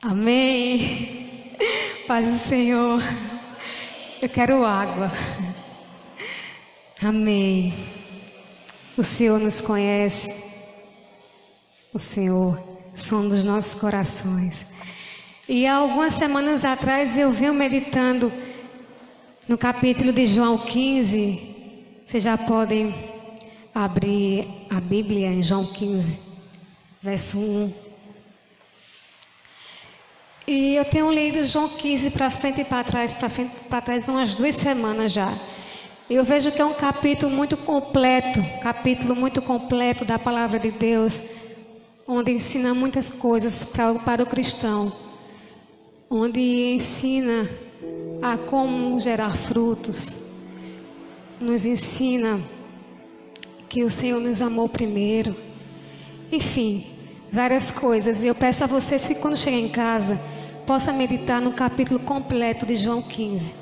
Amém. Paz do Senhor. Eu quero água. Amém. O Senhor nos conhece. O Senhor sonda os nossos corações. E há algumas semanas atrás eu venho meditando no capítulo de João 15. Vocês já podem abrir a Bíblia em João 15, verso 1. E eu tenho lido João 15 para frente e para trás umas 2 semanas já. E eu vejo que é um capítulo muito completo da palavra de Deus, onde ensina muitas coisas para o cristão, onde ensina a como gerar frutos, nos ensina que o Senhor nos amou primeiro, enfim, várias coisas. E eu peço a vocês que quando chegar em casa, possa meditar no capítulo completo de João 15.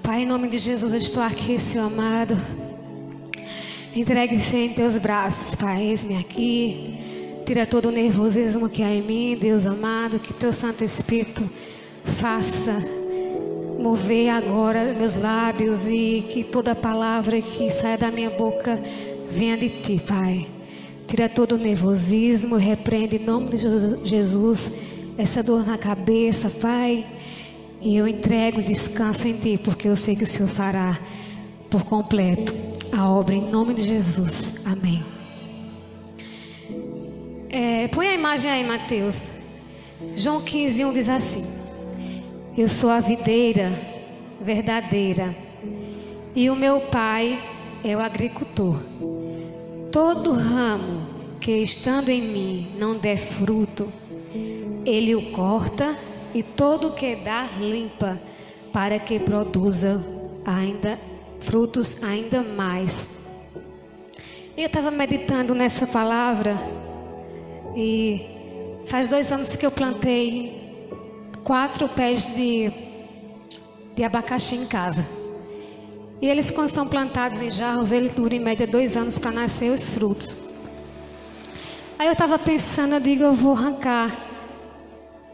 Pai, em nome de Jesus, eu estou aqui, Senhor amado. Entregue-se em teus braços, Pai. Eis-me aqui. Tira todo o nervosismo que há em mim, Deus amado. Que teu Santo Espírito faça mover agora meus lábios e que toda palavra que saia da minha boca venha de ti, Pai. Tira todo o nervosismo, repreende em nome de Jesus essa dor na cabeça, Pai. E eu entrego e descanso em ti, porque eu sei que o Senhor fará por completo a obra em nome de Jesus. Amém. Põe a imagem aí, Mateus. João 15, 1 diz assim: eu sou a videira verdadeira e o meu Pai é o agricultor. Todo ramo que estando em mim não der fruto, ele o corta, e todo o que dá limpa, para que produza frutos ainda mais. Eu estava meditando nessa palavra e faz 2 anos que eu plantei 4 pés de abacaxi em casa. E eles, quando são plantados em jarros, eles duram em média 2 anos para nascer os frutos. Aí eu estava pensando, eu digo, eu vou arrancar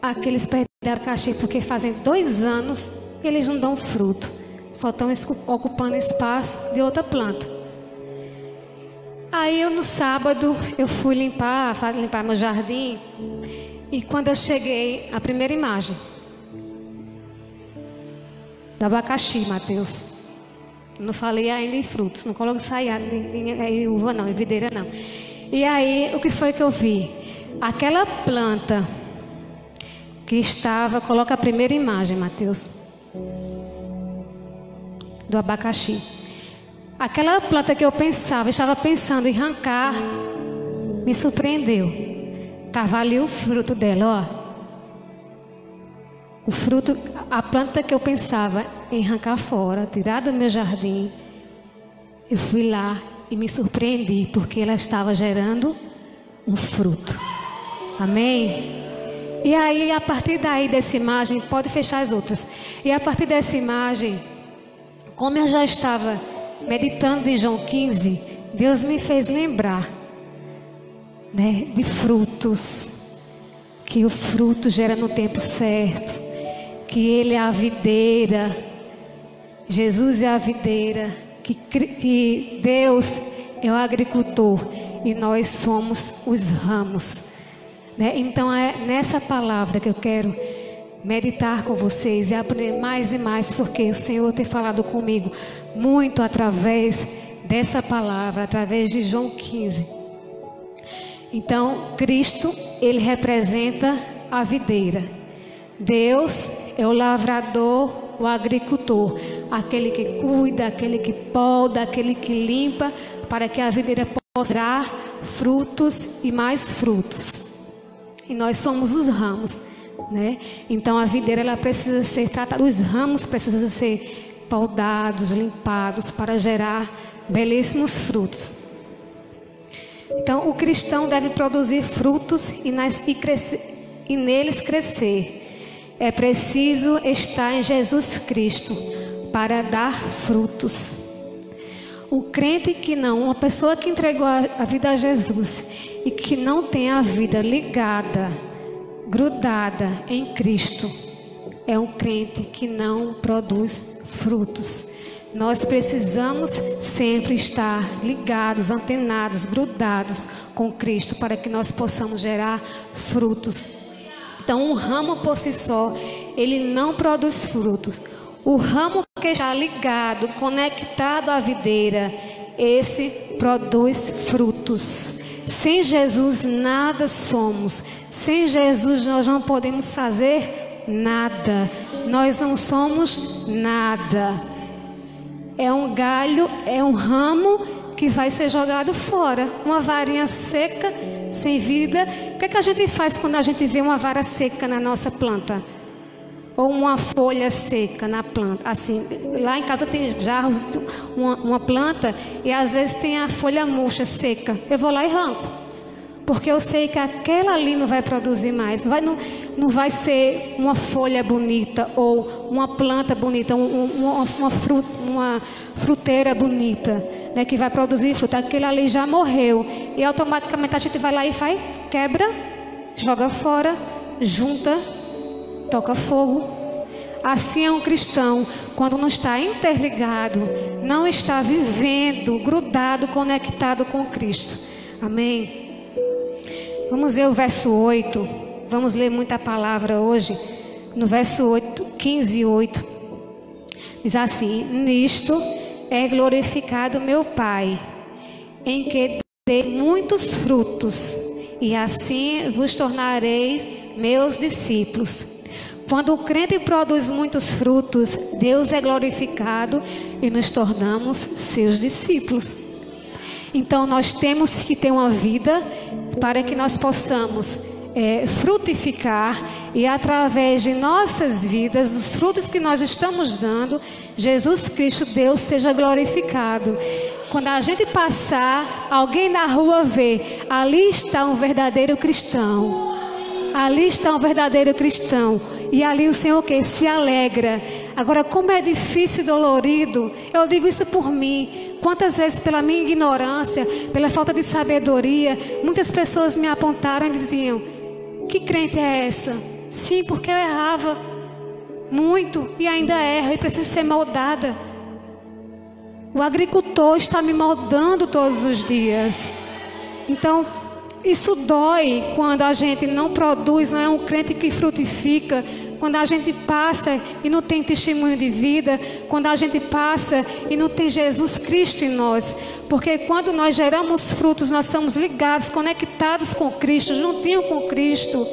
aqueles pés de abacaxi, porque fazem 2 anos que eles não dão fruto, só estão ocupando espaço de outra planta. Aí no sábado eu fui limpar meu jardim, e quando eu cheguei, a primeira imagem do abacaxi, Mateus, não falei ainda em frutos, não coloco saia em uva não, em videira não. E aí o que foi que eu vi? Aquela planta que estava, coloca a primeira imagem, Mateus, do abacaxi. Aquela planta que eu estava pensando em arrancar, me surpreendeu. Estava ali o fruto dela, ó. O fruto, a planta que eu pensava em arrancar fora, tirar do meu jardim, eu fui lá e me surpreendi, porque ela estava gerando um fruto. Amém? E aí, a partir daí dessa imagem, pode fechar as outras. E a partir dessa imagem, como eu já estava meditando em João 15, Deus me fez lembrar, né, de frutos, que o fruto gera no tempo certo, que Ele é a videira, Jesus é a videira, que Deus é o agricultor e nós somos os ramos. Então é nessa palavra que eu quero meditar com vocês e aprender mais e mais, porque o Senhor tem falado comigo muito através dessa palavra, através de João 15. Então, Cristo, Ele representa a videira. Deus é o lavrador, o agricultor, aquele que cuida, aquele que poda, aquele que limpa, para que a videira possa dar frutos e mais frutos. E nós somos os ramos, né? Então a videira, ela precisa ser tratada, os ramos precisam ser podados, limpados, para gerar belíssimos frutos. Então o cristão deve produzir frutos e neles crescer. É preciso estar em Jesus Cristo para dar frutos. O crente que não, uma pessoa que entregou a vida a Jesus e que não tem a vida ligada, grudada em Cristo, é um crente que não produz frutos. Nós precisamos sempre estar ligados, antenados, grudados com Cristo para que nós possamos gerar frutos. Então, um ramo por si só, ele não produz frutos. O ramo que está ligado, conectado à videira, esse produz frutos. Sem Jesus nada somos. Sem Jesus nós não podemos fazer nada. Nós não somos nada. É um galho, é um ramo que vai ser jogado fora. Uma varinha seca, sem vida. O que é que a gente faz quando a gente vê uma vara seca na nossa planta? Ou uma folha seca na planta? Assim, lá em casa tem jarros, uma planta, e às vezes tem a folha murcha, seca. Eu vou lá e arranco. Porque eu sei que aquela ali não vai produzir mais. Não vai ser uma folha bonita ou uma planta bonita, uma fruteira bonita, né, que vai produzir fruta. Aquele ali já morreu. E automaticamente a gente vai lá e quebra, joga fora, junta, toca fogo. Assim é um cristão, quando não está interligado, não está vivendo, grudado, conectado com Cristo. Amém? Vamos ver o verso 8. Vamos ler muita palavra hoje. No verso 8, 15 e 8. Diz assim: nisto é glorificado meu Pai, em que deis muitos frutos, e assim vos tornareis meus discípulos. Quando o crente produz muitos frutos, Deus é glorificado e nos tornamos seus discípulos. Então nós temos que ter uma vida para que nós possamos frutificar, e através de nossas vidas, dos frutos que nós estamos dando, Jesus Cristo, Deus, seja glorificado. Quando a gente passar, alguém na rua vê, ali está um verdadeiro cristão. Ali está um verdadeiro cristão. E ali o Senhor que se alegra. Agora, como é difícil e dolorido, eu digo isso por mim. Quantas vezes, pela minha ignorância, pela falta de sabedoria, muitas pessoas me apontaram e diziam: que crente é essa? Sim, porque eu errava muito e ainda erro e preciso ser moldada. O agricultor está me moldando todos os dias. Então, isso dói quando a gente não produz, não é um crente que frutifica. Quando a gente passa e não tem testemunho de vida. Quando a gente passa e não tem Jesus Cristo em nós. Porque quando nós geramos frutos, nós somos ligados, conectados com Cristo, juntinho com Cristo.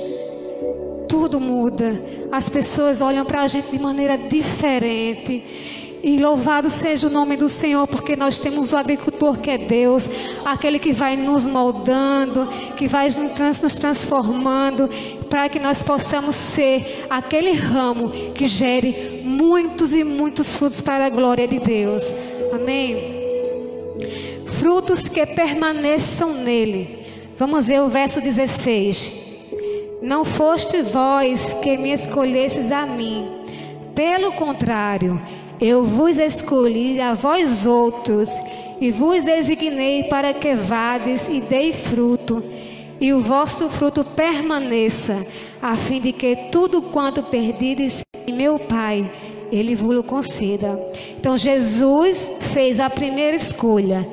Tudo muda. As pessoas olham para a gente de maneira diferente. E louvado seja o nome do Senhor, porque nós temos o agricultor que é Deus, aquele que vai nos moldando, que vai nos transformando, para que nós possamos ser aquele ramo que gere muitos e muitos frutos para a glória de Deus. Amém? Frutos que permaneçam nele. Vamos ver o verso 16. Não foste vós que me escolhestes a mim, pelo contrário, eu vos escolhi a vós outros, e vos designei para que vades e dei fruto, e o vosso fruto permaneça, a fim de que tudo quanto perdides em meu Pai, Ele vos conceda. Então Jesus fez a primeira escolha,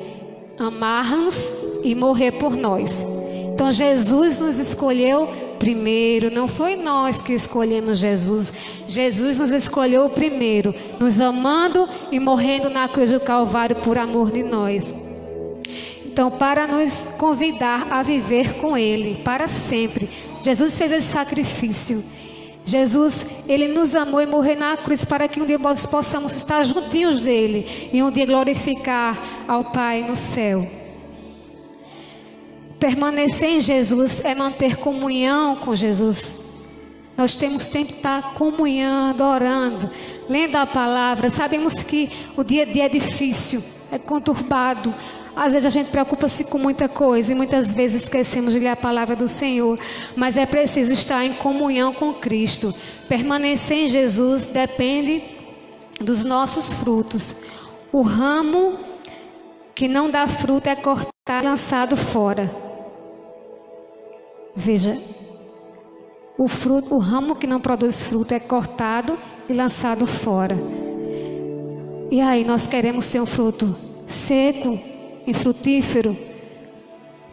amar-nos e morrer por nós. Então Jesus nos escolheu primeiro, não foi nós que escolhemos Jesus. Jesus nos escolheu primeiro, nos amando e morrendo na cruz do Calvário por amor de nós. Então, para nos convidar a viver com Ele para sempre, Jesus fez esse sacrifício. Jesus, Ele nos amou e morreu na cruz para que um dia nós possamos estar juntinhos dEle e um dia glorificar ao Pai no céu. Permanecer em Jesus é manter comunhão com Jesus. Nós temos tempo de estar comunhando, orando, lendo a palavra. Sabemos que o dia a dia é difícil, é conturbado. Às vezes a gente preocupa-se com muita coisa e muitas vezes esquecemos de ler a palavra do Senhor. Mas é preciso estar em comunhão com Cristo. Permanecer em Jesus depende dos nossos frutos. O ramo que não dá fruto é cortado e lançado fora. Veja, o ramo que não produz fruto é cortado e lançado fora. E aí nós queremos ser um fruto seco, infrutífero,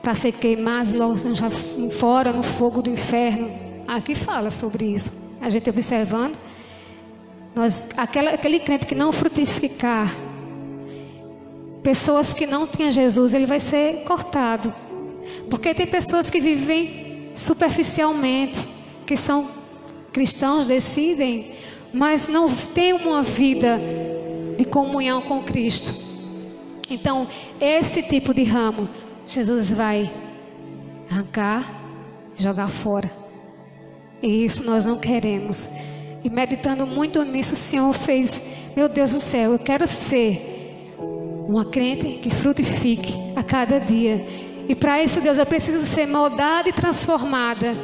para ser queimados logo já fora no fogo do inferno. Aqui fala sobre isso. A gente observando, aquele crente que não frutificar, pessoas que não têm Jesus, ele vai ser cortado. Porque tem pessoas que vivem superficialmente, que são cristãos, decidem, mas não têm uma vida de comunhão com Cristo. Então, esse tipo de ramo, Jesus vai arrancar, jogar fora. E isso nós não queremos. E meditando muito nisso, o Senhor fez, meu Deus do céu, eu quero ser uma crente que frutifique a cada dia. E para isso, Deus, eu preciso ser moldada e transformada.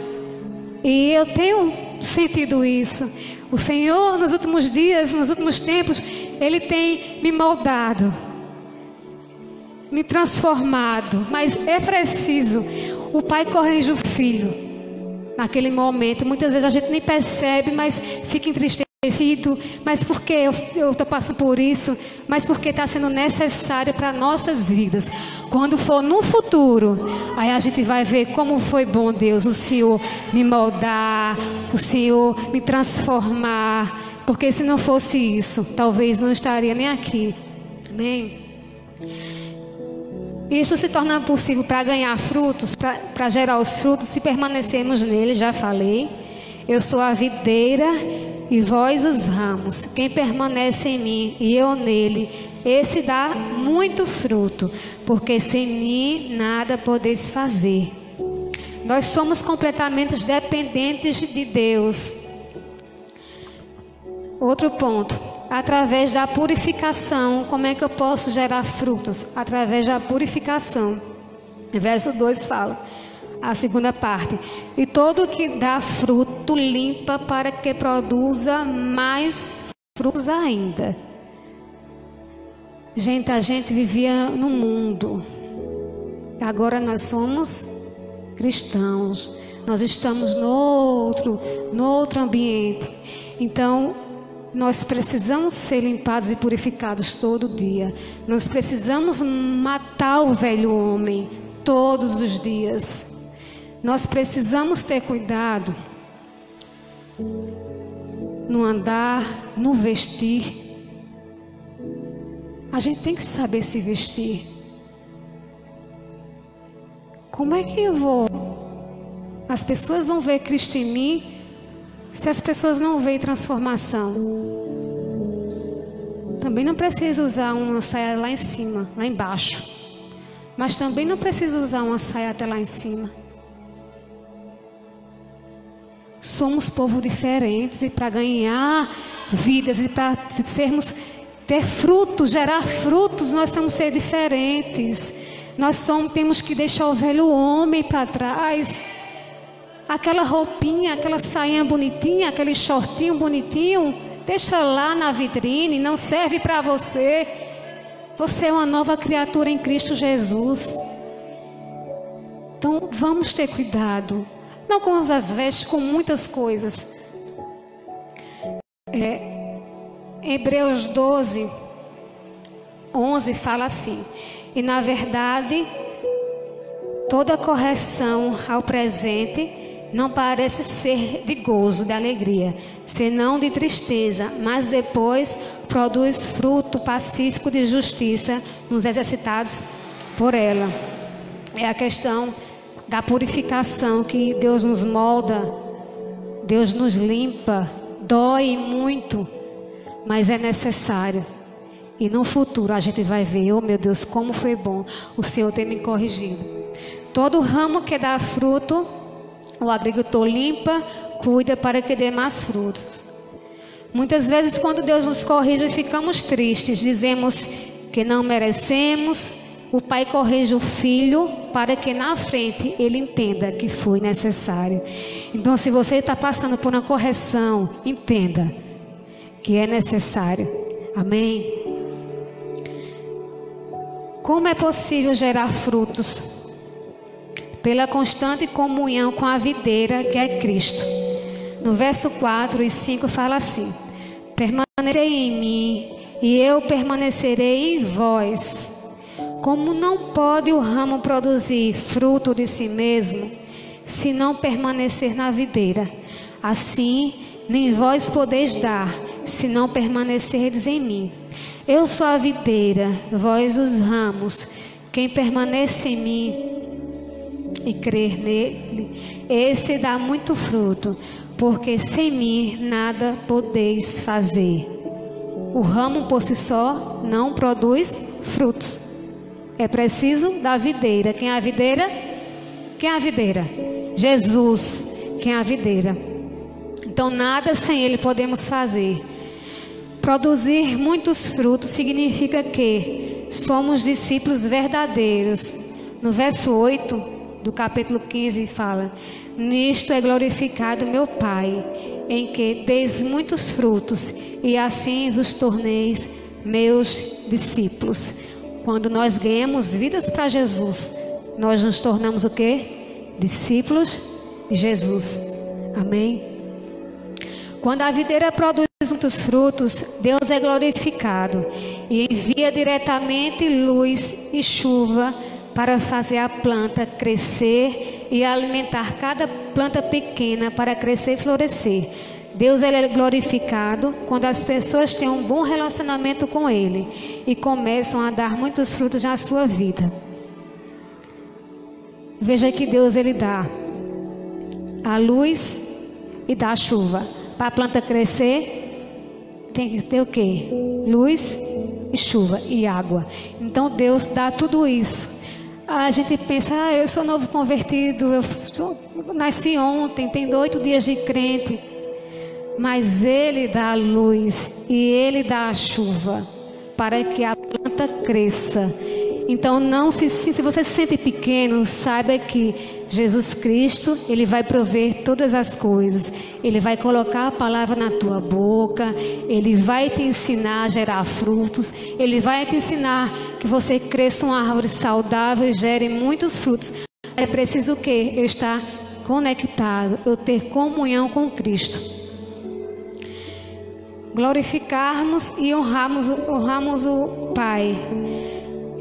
E eu tenho sentido isso. O Senhor, nos últimos dias, nos últimos tempos, Ele tem me moldado, me transformado. Mas é preciso. O pai corrige o filho naquele momento. Muitas vezes a gente nem percebe, mas fica entristecido. Mas por que eu estou passando por isso? Mas porque está sendo necessário para nossas vidas. Quando for no futuro, aí a gente vai ver como foi bom, Deus, o Senhor me moldar, o Senhor me transformar. Porque se não fosse isso, talvez não estaria nem aqui. Amém? Isso se torna possível para ganhar frutos, para gerar os frutos, se permanecermos nele, já falei. Eu sou a videira e vós os ramos. Quem permanece em mim e eu nele, esse dá muito fruto, porque sem mim nada podeis fazer. Nós somos completamente dependentes de Deus. Outro ponto. Através da purificação, como é que eu posso gerar frutos? Através da purificação. Verso 2 fala, a segunda parte. E todo que dá fruto limpa para que produza mais frutos ainda. Gente, a gente vivia no mundo. Agora nós somos cristãos. Nós estamos no outro ambiente. Então, nós precisamos ser limpados e purificados todo dia. Nós precisamos matar o velho homem todos os dias. Nós precisamos ter cuidado no andar, no vestir. A gente tem que saber se vestir. Como é que eu vou? As pessoas vão ver Cristo em mim se as pessoas não veem transformação. Também não precisa usar uma saia lá em cima, lá embaixo. Mas também não precisa usar uma saia até lá em cima. Somos povo diferentes e para ganhar vidas e para ter frutos, gerar frutos, nós temos que ser diferentes. Temos que deixar o velho homem para trás. Aquela roupinha, aquela sainha bonitinha, aquele shortinho bonitinho, deixa lá na vitrine, não serve para você. Você é uma nova criatura em Cristo Jesus. Então vamos ter cuidado. Não com as vestes, com muitas coisas. Hebreus 12, 11 fala assim. E na verdade, toda correção ao presente não parece ser de gozo, de alegria, senão de tristeza, mas depois produz fruto pacífico de justiça nos exercitados por ela. É a questão da purificação, que Deus nos molda, Deus nos limpa, dói muito, mas é necessário. E no futuro a gente vai ver, oh meu Deus, como foi bom o Senhor ter me corrigido. Todo ramo que dá fruto, o agricultor limpa, cuida para que dê mais frutos. Muitas vezes quando Deus nos corrige ficamos tristes, dizemos que não merecemos. O pai corrige o filho para que na frente ele entenda que foi necessário. Então se você está passando por uma correção, entenda que é necessário. Amém? Como é possível gerar frutos? Pela constante comunhão com a videira, que é Cristo. No verso 4 e 5 fala assim: permanecei em mim e eu permanecerei em vós. Como não pode o ramo produzir fruto de si mesmo, se não permanecer na videira? Assim, nem vós podeis dar, se não permanecerdes em mim. Eu sou a videira, vós os ramos. Quem permanece em mim e crer nele, esse dá muito fruto, porque sem mim nada podeis fazer. O ramo por si só não produz frutos. É preciso da videira. Quem é a videira? Quem é a videira? Jesus. Quem é a videira? Então nada sem Ele podemos fazer. Produzir muitos frutos significa que somos discípulos verdadeiros. No verso 8 do capítulo 15 fala: nisto é glorificado meu Pai, em que deis muitos frutos, e assim vos torneis meus discípulos. Quando nós ganhamos vidas para Jesus, nós nos tornamos o quê? Discípulos de Jesus. Amém? Quando a videira produz muitos frutos, Deus é glorificado e envia diretamente luz e chuva para fazer a planta crescer e alimentar cada planta pequena para crescer e florescer. Deus ele é glorificado quando as pessoas têm um bom relacionamento com Ele e começam a dar muitos frutos na sua vida. Veja que Deus ele dá a luz e dá a chuva. Para a planta crescer, tem que ter o quê? Luz e chuva e água. Então Deus dá tudo isso. A gente pensa, eu sou novo convertido, nasci ontem, tenho 8 dias de crente. Mas Ele dá a luz e Ele dá a chuva para que a planta cresça. Então se você se sente pequeno, saiba que Jesus Cristo, Ele vai prover todas as coisas. Ele vai colocar a palavra na tua boca, Ele vai te ensinar a gerar frutos, Ele vai te ensinar que você cresça uma árvore saudável e gere muitos frutos. É preciso o quê? Eu estar conectado, eu ter comunhão com Cristo. Glorificarmos e honrarmos o Pai.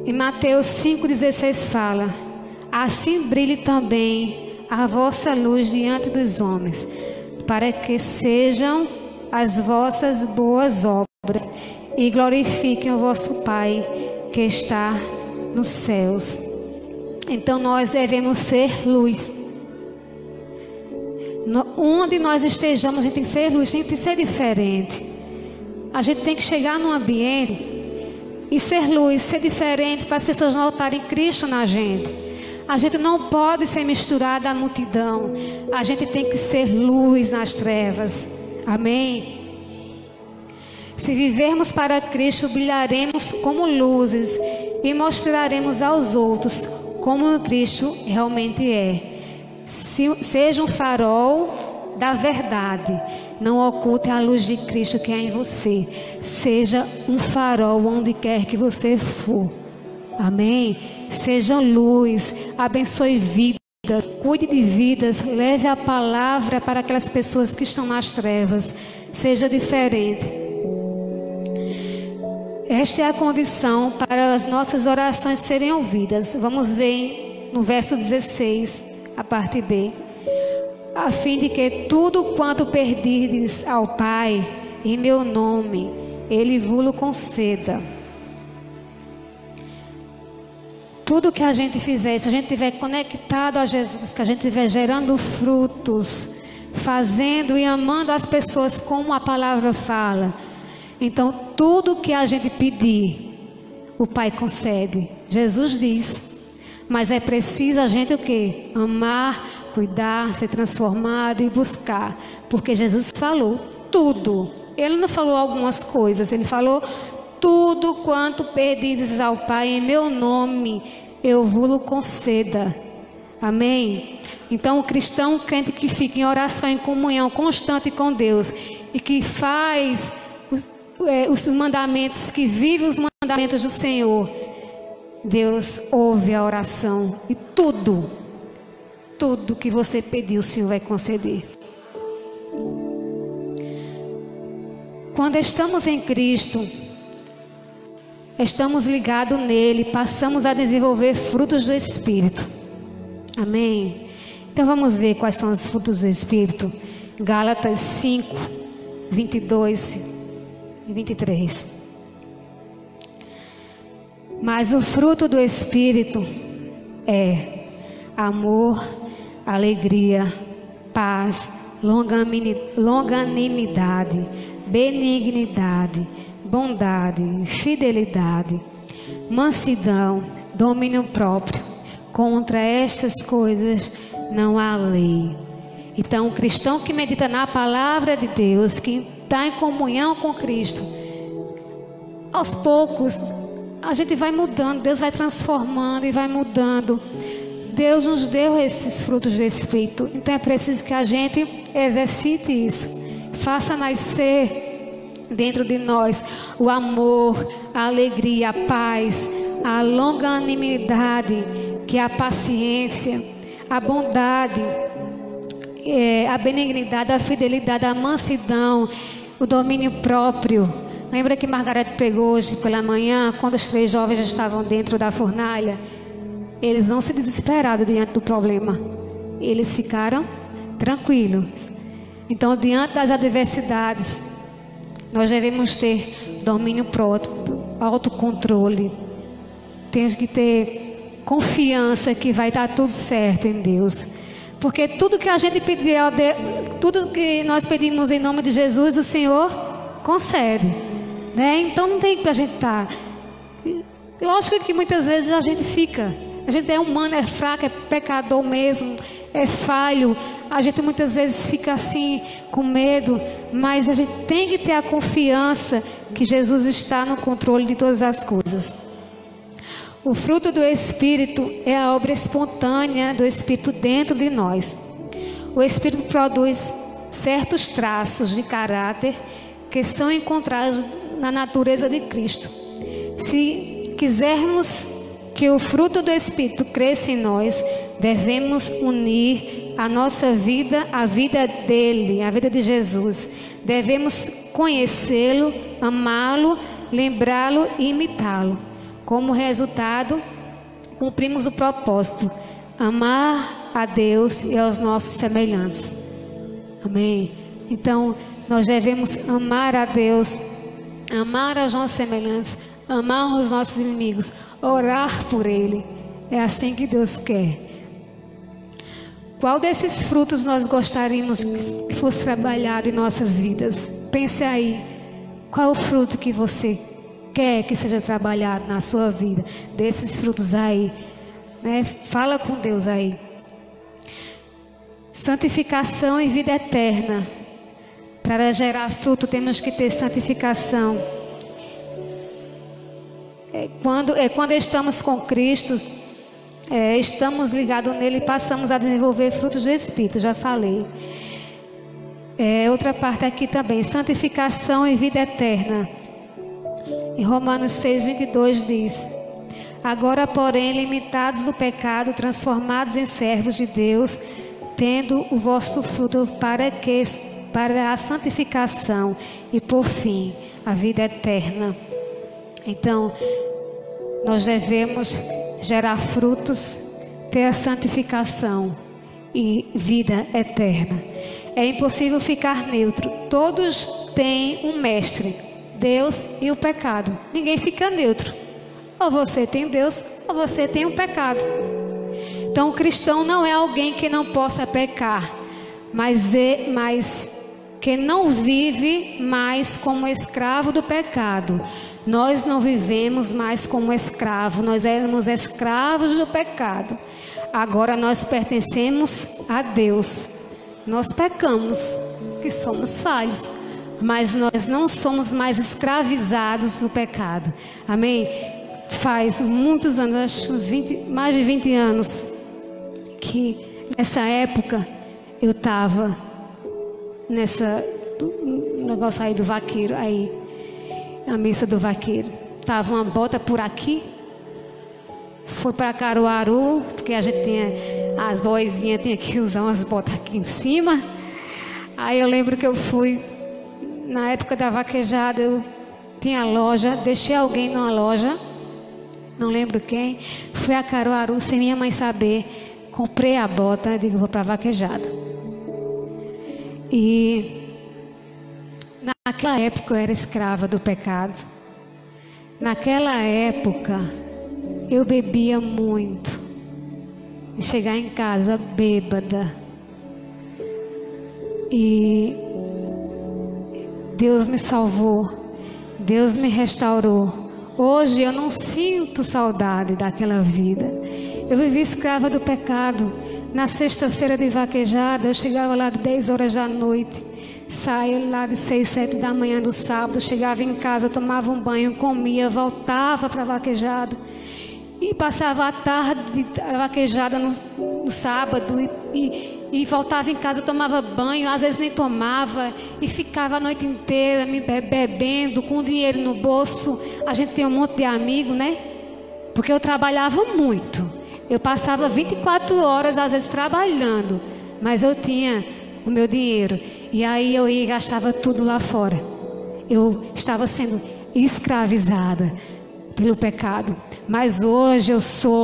Em Mateus 5,16 fala: assim brilhe também a vossa luz diante dos homens, para que sejam as vossas boas obras e glorifiquem o vosso Pai que está nos céus. Então nós devemos ser luz. Onde nós estejamos, a gente tem que ser luz, a gente tem que ser diferente. A gente tem que chegar num ambiente e ser luz, ser diferente, para as pessoas notarem Cristo na gente. A gente não pode ser misturada à multidão. A gente tem que ser luz nas trevas. Amém? Se vivermos para Cristo, brilharemos como luzes e mostraremos aos outros como Cristo realmente é. Seja um farol da verdade. Não oculte a luz de Cristo que é em você. Seja um farol onde quer que você for. Amém? Seja luz. Abençoe vidas. Cuide de vidas. Leve a palavra para aquelas pessoas que estão nas trevas. Seja diferente. Esta é a condição para as nossas orações serem ouvidas. Vamos ver no verso 16, a parte B. A fim de que tudo quanto pedirdes ao Pai, em meu nome, Ele vos conceda. Tudo que a gente fizer, se a gente estiver conectado a Jesus, que a gente estiver gerando frutos, fazendo e amando as pessoas como a palavra fala, então tudo que a gente pedir, o Pai concede. Jesus diz, mas é preciso a gente o quê? Amar, cuidar, ser transformado e buscar. Porque Jesus falou tudo. Ele não falou algumas coisas, Ele falou tudo quanto pedides ao Pai em meu nome, eu vos conceda. Amém? Então o cristão crente que fica em oração, em comunhão constante com Deus e que faz os mandamentos, que vive os mandamentos do Senhor, Deus ouve a oração e tudo que você pediu, o Senhor vai conceder. Quando estamos em Cristo, estamos ligados nele, passamos a desenvolver frutos do Espírito. Amém? Então vamos ver quais são os frutos do Espírito. Gálatas 5, 22 e 23. Mas o fruto do Espírito é amor, alegria, paz, longanimidade, benignidade, bondade, fidelidade, mansidão, domínio próprio. Contra estas coisas não há lei. Então, o cristão que medita na palavra de Deus, que está em comunhão com Cristo, aos poucos a gente vai mudando, Deus vai transformando e vai mudando. Deus nos deu esses frutos do Espírito, então é preciso que a gente exercite isso, faça nascer dentro de nós o amor, a alegria, a paz, a longanimidade, que é a paciência, a bondade, a benignidade, a fidelidade, a mansidão, o domínio próprio. Lembra que Margarete pregou hoje pela manhã, quando os 3 jovens já estavam dentro da fornalha? Eles não se desesperaram diante do problema. Eles ficaram tranquilos. Então, diante das adversidades, nós devemos ter domínio próprio, autocontrole. Temos que ter confiança que vai dar tudo certo em Deus. Porque tudo que a gente pedir, tudo que nós pedimos em nome de Jesus, o Senhor concede. Né? Então não tem que a gente estar. Lógico que muitas vezes a gente fica. A gente é humano, é fraco, é pecador mesmo, é falho. A gente muitas vezes fica assim, com medo. Mas a gente tem que ter a confiança que Jesus está no controle de todas as coisas. O fruto do Espírito é a obra espontânea do Espírito dentro de nós. O Espírito produz certos traços de caráter que são encontrados na natureza de Cristo. Se quisermos que o fruto do Espírito cresça em nós, devemos unir a nossa vida à vida dele, à vida de Jesus. Devemos conhecê-lo, amá-lo, lembrá-lo e imitá-lo. Como resultado, cumprimos o propósito: amar a Deus e aos nossos semelhantes. Amém? Então, nós devemos amar a Deus, amar aos nossos semelhantes, amar os nossos inimigos, orar por Ele. É assim que Deus quer. Qual desses frutos nós gostaríamos que fosse trabalhado em nossas vidas? Pense aí. Qual é o fruto que você quer que seja trabalhado na sua vida? Desses frutos aí, né? Fala com Deus aí. Santificação e vida eterna. Para gerar fruto, temos que ter santificação. Quando estamos com Cristo, estamos ligados nele e passamos a desenvolver frutos do Espírito, já falei. Outra parte aqui também, santificação e vida eterna. Em Romanos 6:22 diz: agora, porém, limitados do pecado, transformados em servos de Deus, tendo o vosso fruto para a santificação e, por fim, a vida eterna. Então, nós devemos gerar frutos, ter a santificação e vida eterna. É impossível ficar neutro. Todos têm um mestre, Deus e o pecado. Ninguém fica neutro. Ou você tem Deus, ou você tem o pecado. Então, o cristão não é alguém que não possa pecar, mas que não vive mais como escravo do pecado. Nós não vivemos mais como escravo, nós éramos escravos do pecado. Agora nós pertencemos a Deus. Nós pecamos, que somos falhos, mas nós não somos mais escravizados no pecado. Amém? Faz muitos anos, acho mais de 20 anos, que nessa época eu estava nessa negócio aí do vaqueiro, aí a missa do vaqueiro, tava uma bota por aqui fui para Caruaru, porque a gente tinha, as boizinhas tinha que usar umas botas aqui em cima. Aí eu lembro que eu fui, na época da vaquejada, eu tinha loja, deixei alguém numa loja, não lembro quem, fui a Caruaru sem minha mãe saber, comprei a bota e digo, vou para a vaquejada. E naquela época eu era escrava do pecado. Naquela época eu bebia muito. E chegar em casa bêbada. E Deus me salvou. Deus me restaurou. Hoje eu não sinto saudade daquela vida. Eu vivi escrava do pecado. Na sexta-feira de vaquejada, eu chegava lá de 10 horas da noite. Saía lá de 6, 7 da manhã do sábado. Chegava em casa, tomava um banho, comia, voltava para a vaquejada. E passava a tarde vaquejada no sábado e voltava em casa, tomava banho, às vezes nem tomava e ficava a noite inteira me bebendo, com dinheiro no bolso. A gente tem um monte de amigo, né? Porque eu trabalhava muito. Eu passava 24 horas às vezes trabalhando, mas eu tinha o meu dinheiro. E aí eu ia e gastava tudo lá fora. Eu estava sendo escravizada pelo pecado. Mas hoje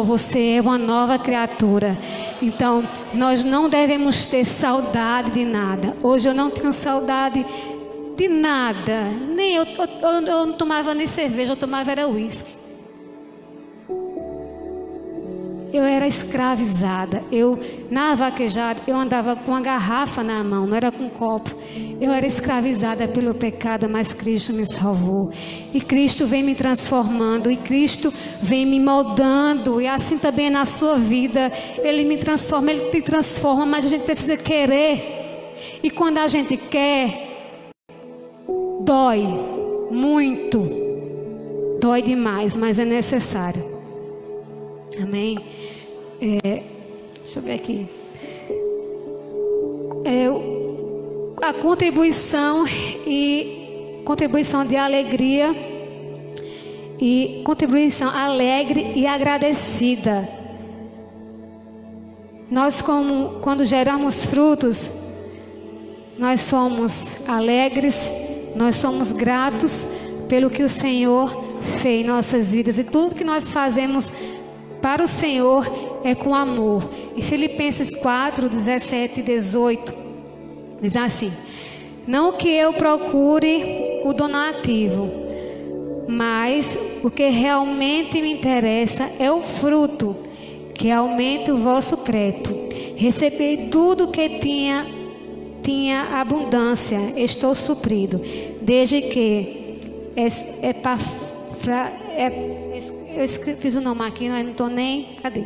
você é uma nova criatura. Então, nós não devemos ter saudade de nada. Hoje eu não tenho saudade de nada. Nem eu não tomava nem cerveja, eu tomava era uísque. Eu era escravizada. Na vaquejada, eu andava com uma garrafa na mão, não era com um copo. Eu era escravizada pelo pecado, mas Cristo me salvou. E Cristo vem me transformando, e Cristo vem me moldando. E assim também na sua vida, Ele me transforma, Ele te transforma, mas a gente precisa querer. E quando a gente quer, dói muito. Dói demais, mas é necessário. Amém? Deixa eu ver aqui. A contribuição de alegria e contribuição alegre e agradecida. Nós, quando geramos frutos, nós somos alegres, nós somos gratos pelo que o Senhor fez em nossas vidas, e tudo que nós fazemos para o Senhor é com amor. E Filipenses 4, 17 e 18 diz assim: não que eu procure o donativo, mas o que realmente me interessa é o fruto, que aumente o vosso crédito. Recebi tudo que tinha abundância, estou suprido, desde que eu fiz o nome aqui, mas não estou nem... Cadê?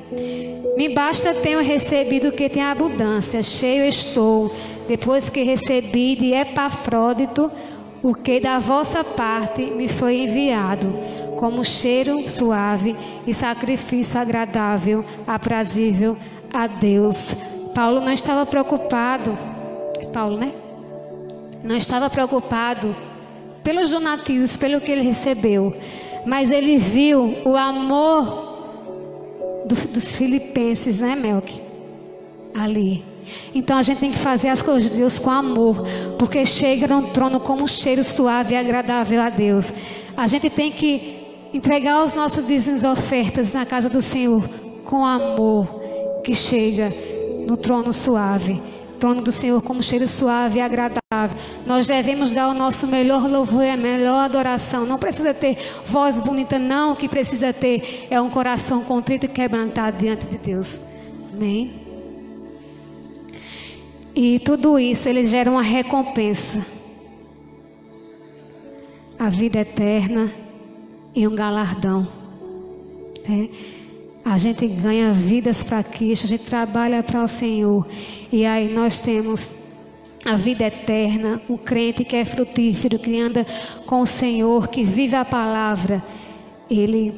Me basta tenho recebido que tem abundância, cheio estou, depois que recebi de Epafrodito o que da vossa parte me foi enviado, como cheiro suave e sacrifício agradável, aprazível a Deus. Paulo não estava preocupado, não estava preocupado pelos donativos, pelo que ele recebeu, mas ele viu o amor dos filipenses, né, Melk? Ali. Então a gente tem que fazer as coisas de Deus com amor, porque chega no trono como um cheiro suave e agradável a Deus. A gente tem que entregar os nossos dízimos e ofertas na casa do Senhor com amor, que chega no trono suave. Trono do Senhor como cheiro suave e agradável. Nós devemos dar o nosso melhor louvor e a melhor adoração. Não precisa ter voz bonita, não. O que precisa ter é um coração contrito e quebrantado diante de Deus. Amém? E tudo isso, ele gera uma recompensa. A vida eterna e um galardão. A gente ganha vidas para Cristo, a gente trabalha para o Senhor. E aí nós temos a vida eterna, um crente que é frutífero, que anda com o Senhor, que vive a palavra. Ele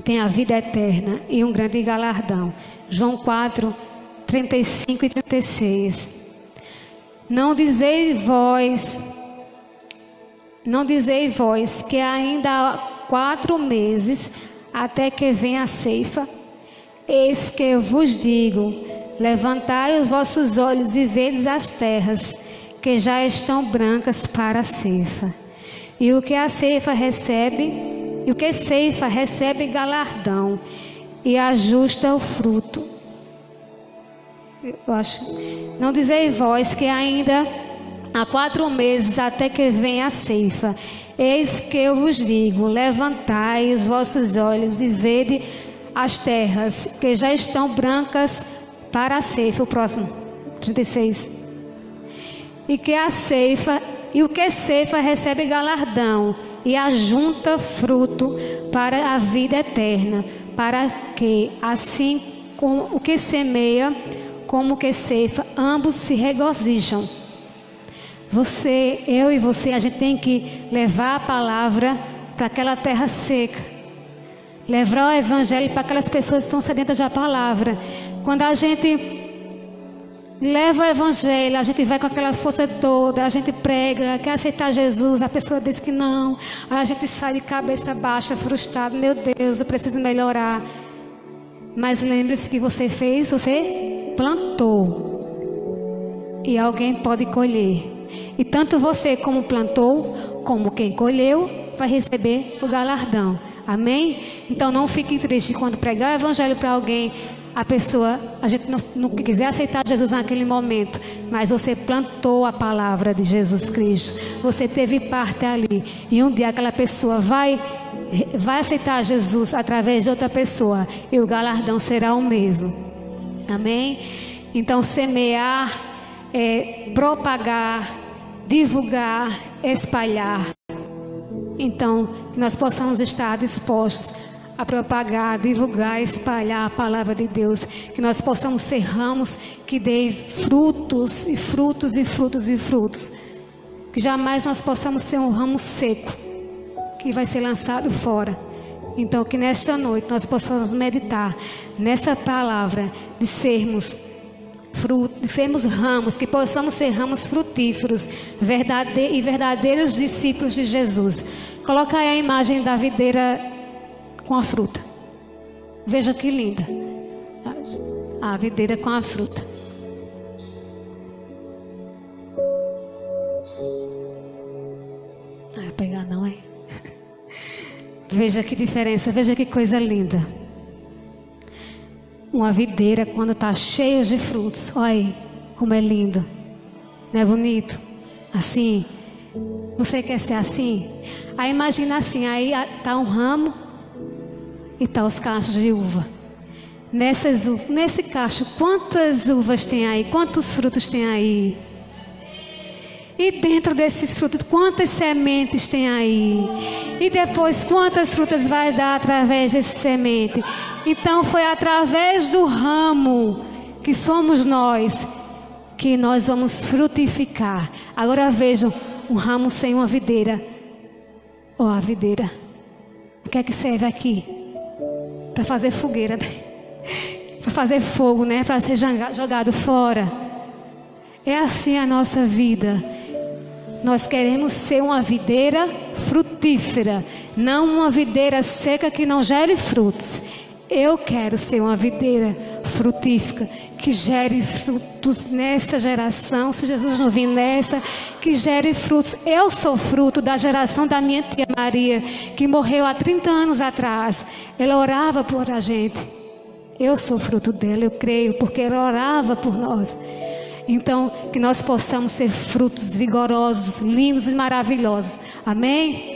tem a vida eterna e um grande galardão. João 4, 35 e 36. Não dizeis vós que ainda há 4 meses até que venha a ceifa? Eis que eu vos digo: levantai os vossos olhos e vedes as terras, que já estão brancas para a ceifa. E o que a ceifa recebe, galardão, e ajusta o fruto. Não dizei vós que ainda há 4 meses até que venha a ceifa? Eis que eu vos digo: levantai os vossos olhos e vede as terras, que já estão brancas para a ceifa. O próximo, 36. E o que ceifa recebe galardão, e ajunta fruto para a vida eterna, para que, assim como o que semeia, como o que ceifa, ambos se regozijam. Eu e você, a gente tem que levar a palavra para aquela terra seca, levar o evangelho para aquelas pessoas que estão sedentas da palavra. Quando a gente leva o evangelho, a gente vai com aquela força toda, a gente prega, quer aceitar Jesus, a pessoa diz que não, aí a gente sai de cabeça baixa, frustrado: meu Deus, eu preciso melhorar. Mas lembre-se que você plantou, e alguém pode colher. E tanto você como plantou, como quem colheu, vai receber o galardão. Amém? Então não fique triste quando pregar o evangelho para alguém, a gente não quiser aceitar Jesus naquele momento, mas você plantou a palavra de Jesus Cristo, você teve parte ali, e um dia aquela pessoa vai aceitar Jesus através de outra pessoa, e o galardão será o mesmo. Amém? Então semear, propagar, divulgar, espalhar. Então, que nós possamos estar dispostos a propagar, divulgar, espalhar a palavra de Deus. Que nós possamos ser ramos que dê frutos e frutos e frutos e frutos. Que jamais nós possamos ser um ramo seco que vai ser lançado fora. Então, que nesta noite nós possamos meditar nessa palavra de sermos ramos, que possamos ser ramos frutíferos e verdadeiros discípulos de Jesus. Coloca aí a imagem da videira com a fruta. Veja que linda a videira com a fruta. Não vai pegar não, é? Veja que diferença, veja que coisa linda. Uma videira quando está cheia de frutos. Olha aí como é lindo. Não é bonito? Assim. Você quer ser assim? Aí imagina assim, aí está um ramo e está os cachos de uva. Nesse cacho, quantas uvas tem aí? Quantos frutos tem aí? E dentro desses frutos, quantas sementes tem aí? E depois, quantas frutas vai dar através desse semente? Então, foi através do ramo, que somos nós, que nós vamos frutificar. Agora vejam, um ramo sem uma videira. Ó, a videira. O que é que serve aqui? Para fazer fogueira, né? Para fazer fogo, né? Para ser jogado fora. É assim a nossa vida. Nós queremos ser uma videira frutífera, não uma videira seca que não gere frutos. Eu quero ser uma videira frutífera, que gere frutos nessa geração. Se Jesus não vir nessa, que gere frutos. Eu sou fruto da geração da minha tia Maria, que morreu há 30 anos atrás. Ela orava por a gente. Eu sou fruto dela, eu creio, porque ela orava por nós. Então, que nós possamos ser frutos vigorosos, lindos e maravilhosos. Amém?